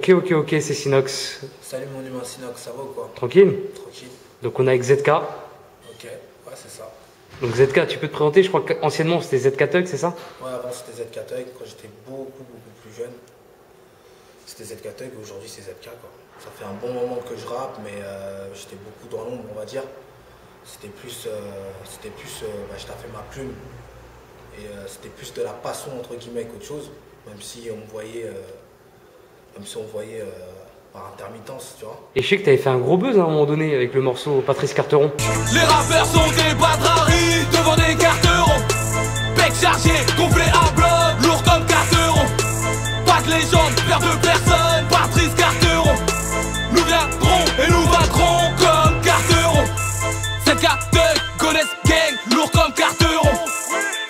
Ok, c'est Sinox. Salut mon humain Sinox, ça va ou quoi? Tranquille? Tranquille. Donc on est avec ZK. Ok, ouais c'est ça. Donc ZK, tu peux te présenter, je crois qu'anciennement c'était ZK Tug, c'est ça? Ouais, avant c'était ZK Tug, quand j'étais beaucoup plus jeune. C'était ZK Tug, aujourd'hui c'est ZK quoi. Ça fait un bon moment que je rappe, mais j'étais beaucoup dans l'ombre on va dire. C'était plus, je taffais ma plume. Et c'était plus de la passion entre guillemets qu'autre chose. Même si on me voyait, par intermittence, tu vois. Et je sais que t'avais fait un gros buzz à un moment donné avec le morceau Patrice Carteron. Les rappeurs sont des badraris devant des carterons. Bec chargé, complet à bloc, lourd comme carteron. Pas de légende, père de personne, Patrice Carteron. Nous viendrons et nous vaincrons comme carteron. Cette Tug, Gones gang, lourd comme carteron.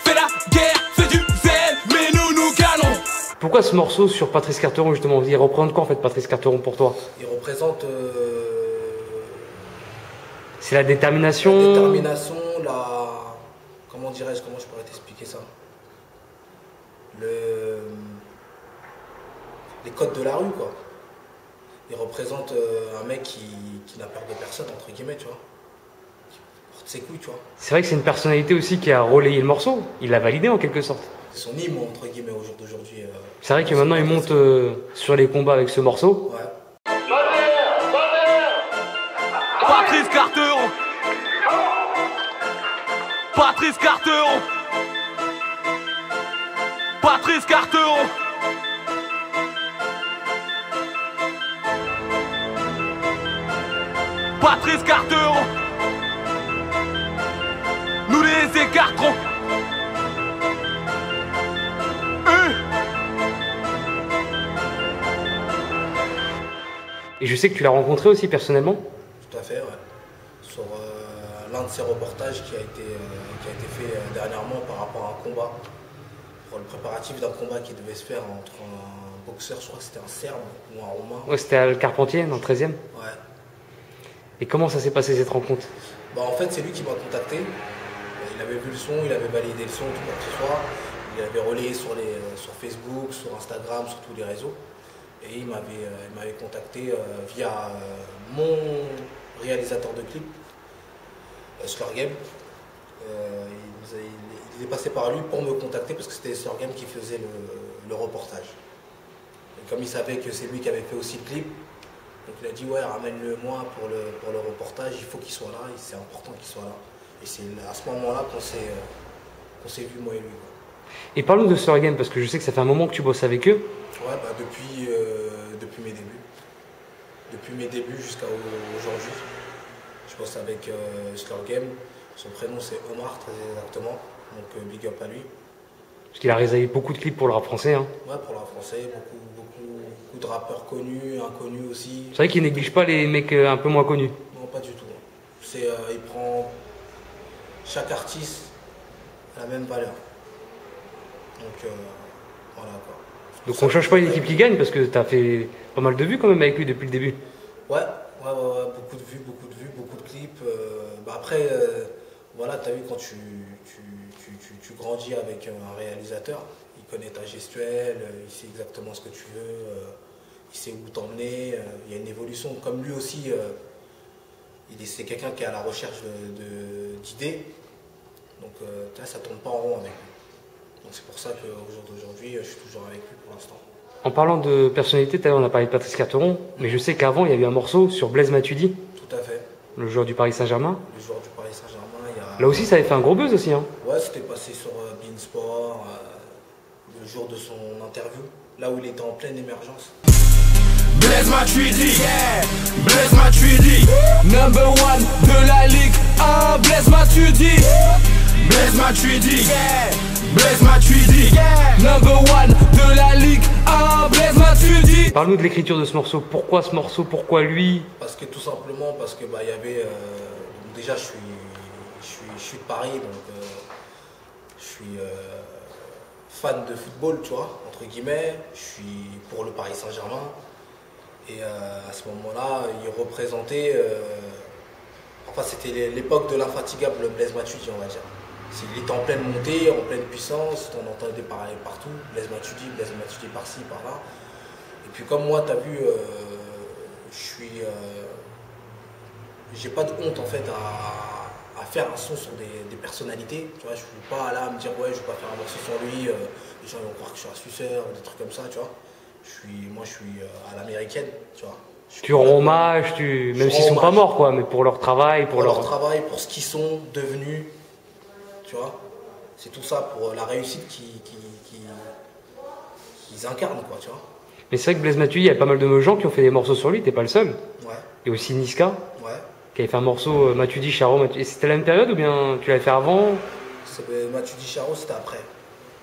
Fais la guerre, fais du zèle, mais nous galons. Pourquoi ce morceau sur Patrice Carteron justement? Il représente quoi en fait Patrice Carteron pour toi? Il représente C'est la détermination. la détermination, comment dirais-je, comment je pourrais t'expliquer ça? Les codes de la rue quoi. Il représente un mec qui n'a peur de personne entre guillemets, tu vois. Qui porte ses couilles, tu vois. C'est vrai que c'est une personnalité aussi qui a relayé le morceau. Il l'a validé en quelque sorte. C'est son hymne entre guillemets au jour d'aujourd'hui. C'est vrai que maintenant il monte sur les combats avec ce morceau. Ouais. Patrice Carteron. Patrice Carteron. Patrice Carteron. Patrice Carteron. Nous les écarterons. Et je sais que tu l'as rencontré aussi personnellement. Tout à fait, ouais. Sur l'un de ses reportages qui a été fait dernièrement par rapport à un combat, pour le préparatif d'un combat qui devait se faire entre un boxeur, je crois que c'était un Serbe ou un Roumain. Ouais, c'était à Le Carpentier, dans le 13e. Ouais. Et comment ça s'est passé cette rencontre? Bah, en fait, c'est lui qui m'a contacté. Il avait vu le son, il avait validé le son, tout quoi que ce soit. Il avait relayé sur Facebook, sur Instagram, sur tous les réseaux. Et il m'avait contacté via mon réalisateur de clip, Slurgame. Il est passé par lui pour me contacter parce que c'était Slurgame qui faisait le reportage. Et comme il savait que c'est lui qui avait fait aussi le clip, donc il a dit ouais, ramène-le moi pour le reportage, il faut qu'il soit là, c'est important qu'il soit là. Et c'est à ce moment-là qu'on s'est vu moi et lui. Quoi. Et parlons de Slurgame parce que je sais que ça fait un moment que tu bosses avec eux. Ouais, bah depuis mes débuts. Depuis mes débuts jusqu'à aujourd'hui. Je bosse avec Slurgame. Son prénom c'est Omar, très exactement. Donc big up à lui. Parce qu'il a réalisé beaucoup de clips pour le rap français. Hein. Ouais, pour le rap français, beaucoup de rappeurs connus, inconnus aussi. C'est vrai qu'il néglige pas les mecs un peu moins connus. Non, pas du tout. Il prend chaque artiste à la même valeur. Donc voilà quoi. Donc on change pas une équipe qui gagne parce que tu as fait pas mal de vues quand même avec lui depuis le début. Ouais, beaucoup de vues, beaucoup de clips. Bah après, voilà, tu as vu quand tu grandis avec un réalisateur, il connaît ta gestuelle, il sait exactement ce que tu veux, il sait où t'emmener, il y a une évolution. Comme lui aussi, c'est quelqu'un qui est à la recherche d'idées, donc ça tourne pas en rond avec lui. Donc c'est pour ça qu'au jour d'aujourd'hui, je suis toujours avec lui pour l'instant. En parlant de personnalité, tout à l'heure on a parlé de Patrice Carteron, mais je sais qu'avant il y a eu un morceau sur Blaise Matuidi. Tout à fait. Le joueur du Paris Saint-Germain. Le joueur du Paris Saint-Germain, il y a... Là aussi ça avait fait un gros buzz aussi. Hein. Ouais, c'était passé sur Beansport, le jour de son interview, là où il était en pleine émergence. Blaise Matuidi, yeah. Blaise Matuidi, number one de la Ligue 1. Blaise Matuidi, Blaise Matuidi, yeah. Blaise Matuidi, yeah. Number one de la Ligue 1. Blaise Matuidi. Parle-nous de l'écriture de ce morceau. Pourquoi ce morceau? Pourquoi lui? Parce que tout simplement parce que bah il y avait déjà je suis de Paris donc je suis fan de football, tu vois, entre guillemets. Je suis pour le Paris Saint-Germain. Et à ce moment-là, il représentait... enfin, c'était l'époque de l'infatigable Blaise Matuidi, on va dire. Il était en pleine montée, en pleine puissance, on entendait parler partout. Blaise Matuidi par-ci, par-là. Et puis comme moi, tu as vu, j'ai pas de honte en fait à faire un son sur des personnalités. Tu vois, je suis pas là à me dire ouais, je vais pas faire un morceau sur lui, les gens vont croire que je suis un suceur, des trucs comme ça, tu vois. Moi, je suis à l'américaine, tu vois. Tu rends hommage, même s'ils sont pas morts, quoi, mais pour leur travail, pour leur travail, pour ce qu'ils sont devenus, tu vois. C'est tout ça pour la réussite qu'ils incarnent, quoi, tu vois. Mais c'est vrai que Blaise Matuidi, il y a pas mal de gens qui ont fait des morceaux sur lui, t'es pas le seul. Ouais. Et aussi Niska, ouais. Qui avait fait un morceau Matuidi, Charo. Et c'était la même période ou bien tu l'avais fait avant? Matuidi, Charo, c'était après.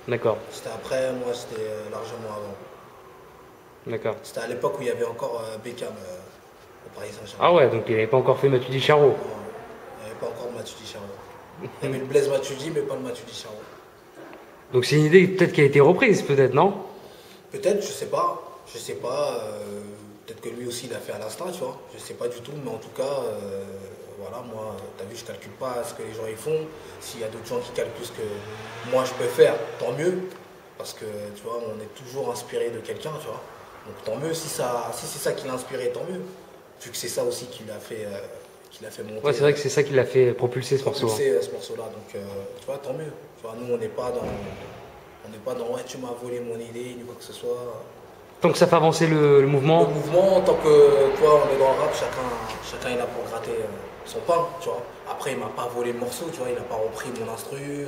D'accord. C'était après, moi c'était largement avant. D'accord. C'était à l'époque où il y avait encore Beckham au Paris Saint-Germain. Ah ouais, donc il n'avait pas encore fait Matuidi, Charo. Non, il n'y avait pas encore de Matuidi, Charo. Il y avait le Blaise Matuidi, mais pas le Matuidi, Charo. Donc c'est une idée peut-être qui a été reprise, peut-être, non? Peut-être, je sais pas. Je sais pas. Peut-être que lui aussi il a fait à l'instant, tu vois. Je sais pas du tout, mais en tout cas, voilà, moi, t'as vu, je calcule pas ce que les gens y font. S'il y a d'autres gens qui calculent ce que moi je peux faire, tant mieux. Parce que, tu vois, on est toujours inspiré de quelqu'un, tu vois. Donc tant mieux, si c'est ça qui l'a inspiré, tant mieux. Vu que c'est ça aussi qui l'a fait monter. Ouais, c'est vrai que c'est ça qui l'a fait propulser ce morceau. Ce morceau-là, donc tu vois, tant mieux. Tu vois, nous, on n'est pas dans ouais, tu m'as volé mon idée, ni quoi que ce soit. Tant que ça fait avancer le mouvement. Le mouvement, tant que, tu vois, on est dans le rap, chacun est là pour gratter son pain, tu vois. Après, il m'a pas volé le morceau, tu vois, il n'a pas repris mon instru.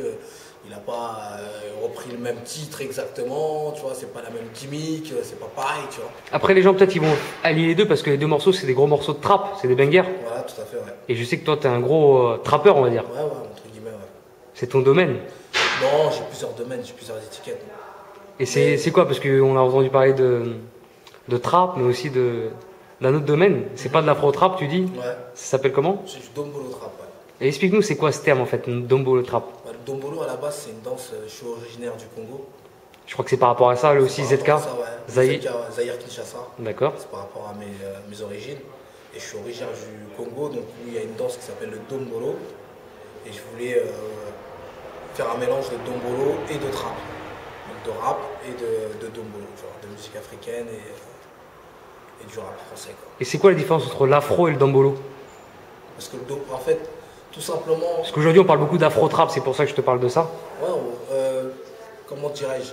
Il n'a pas repris le même titre exactement, tu vois, c'est pas la même gimmick, c'est pas pareil, tu vois. Après, les gens, peut-être, ils vont allier les deux parce que les deux morceaux, c'est des gros morceaux de trap, c'est des bangers. Voilà, tout à fait, ouais. Et je sais que toi, t'es un gros trappeur, on va dire. Ouais, entre guillemets, ouais. C'est ton domaine. Non, j'ai plusieurs domaines, j'ai plusieurs étiquettes. Et c'est quoi? Parce qu'on a entendu parler de trap, mais aussi d'un autre domaine. C'est pas de l'afro-trap, tu dis? Ouais. Ça s'appelle comment? C'est du dombolo trap, ouais. Et explique-nous, c'est quoi ce terme en fait, dombolo trap? Le dombolo à la base, c'est une danse, je suis originaire du Congo. Je crois que c'est par rapport à ça, là aussi, ZK. Zahir Kinshasa. D'accord. C'est par rapport à mes origines. Et je suis originaire du Congo, donc il y a une danse qui s'appelle le dombolo. Et je voulais faire un mélange de dombolo et de trap. Donc de rap et de dombolo, genre de musique africaine et du rap français, quoi. Et c'est quoi la différence entre l'afro et le dombolo? Parce que en fait, tout simplement... Parce qu'aujourd'hui on parle beaucoup d'afro-trap, c'est pour ça que je te parle de ça. Ouais, comment dirais-je?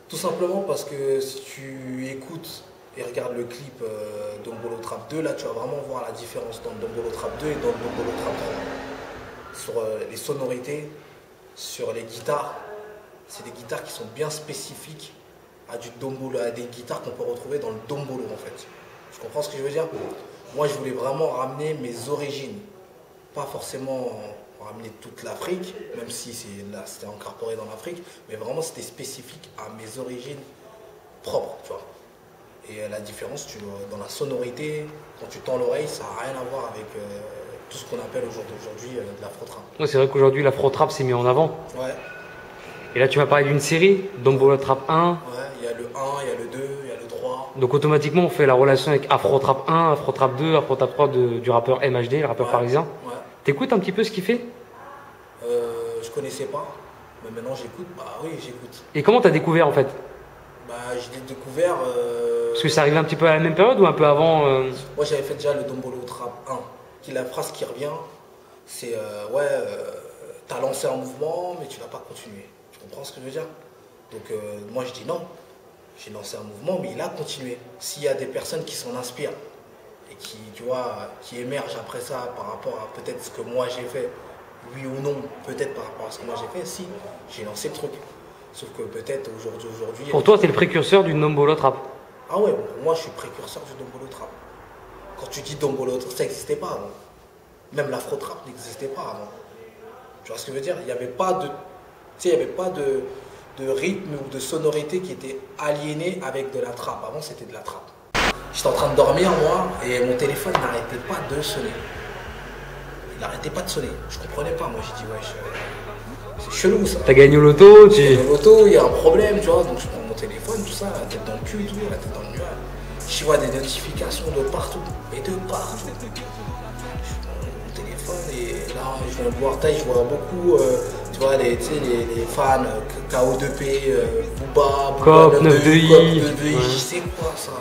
Tout simplement parce que si tu écoutes et regardes le clip Dombolo Trap 2, là tu vas vraiment voir la différence dans le Dombolo Trap 2 et dans le Dombolo Trap 3. Sur les sonorités, sur les guitares, c'est des guitares qui sont bien spécifiques à du Dombolo, à des guitares qu'on peut retrouver dans le Dombolo en fait. Tu comprends ce que je veux dire? Moi je voulais vraiment ramener mes origines. Pas forcément ramener toute l'Afrique, même si c'était incorporé dans l'Afrique, mais vraiment c'était spécifique à mes origines propres, tu vois. Et la différence, dans la sonorité, quand tu tends l'oreille, ça n'a rien à voir avec tout ce qu'on appelle aujourd'hui de l'afro-trap. Ouais, c'est vrai qu'aujourd'hui l'afro-trap s'est mis en avant. Ouais. Et là tu m'as parlé d'une série, Dombolo Trap 1. Ouais, il y a le 1, il y a le 2, il y a le 3. Donc automatiquement on fait la relation avec Afro-Trap 1, Afro-Trap 2, Afro-Trap 3 du rappeur MHD, le rappeur parisien. Ouais. T'écoutes un petit peu ce qu'il fait? Je connaissais pas, mais maintenant j'écoute. Bah oui, j'écoute. Et comment t'as découvert en fait? Bah je l'ai découvert... Parce que ça arrivait un petit peu à la même période ou un peu avant Moi j'avais fait déjà le Dombolo Trap 1, qui est la phrase qui revient, c'est t'as lancé un mouvement mais tu n'as pas continué. Tu comprends ce que je veux dire? Donc moi je dis non, j'ai lancé un mouvement mais il a continué. S'il y a des personnes qui s'en inspirent et qui, tu vois, qui émergent après ça par rapport à peut-être ce que moi j'ai fait, oui ou non, peut-être par rapport à ce que moi j'ai fait, si, j'ai lancé le truc. Sauf que peut-être aujourd'hui... Pour toi, t'es le précurseur du Dombolo Trap? Ah ouais, pour moi je suis précurseur du Dombolo Trap. Quand tu dis Dombolo Trap, ça n'existait pas avant. Même l'afro-trap n'existait pas avant. Tu vois ce que je veux dire? Il n'y avait pas de rythme ou de sonorité qui était aliéné avec de la trappe. Avant c'était de la trappe. J'étais en train de dormir moi et mon téléphone n'arrêtait pas de sonner. Il n'arrêtait pas de sonner. Je comprenais pas. Moi j'ai dit ouais, c'est chelou ça. T'as gagné au loto, J'ai gagné au loto, il y a un problème, tu vois. Donc je prends mon téléphone, tout ça, la tête dans le cul, tout, la tête dans le nuage. Je vois des notifications de partout. Et de partout. Je prends mon téléphone et là je viens de voir taille, je vois beaucoup. Tu vois, tu sais, les fans, KO2P, Booba, Cop, Booba 9 de I. Cop, 9 de I, Ouais. c'est quoi ça?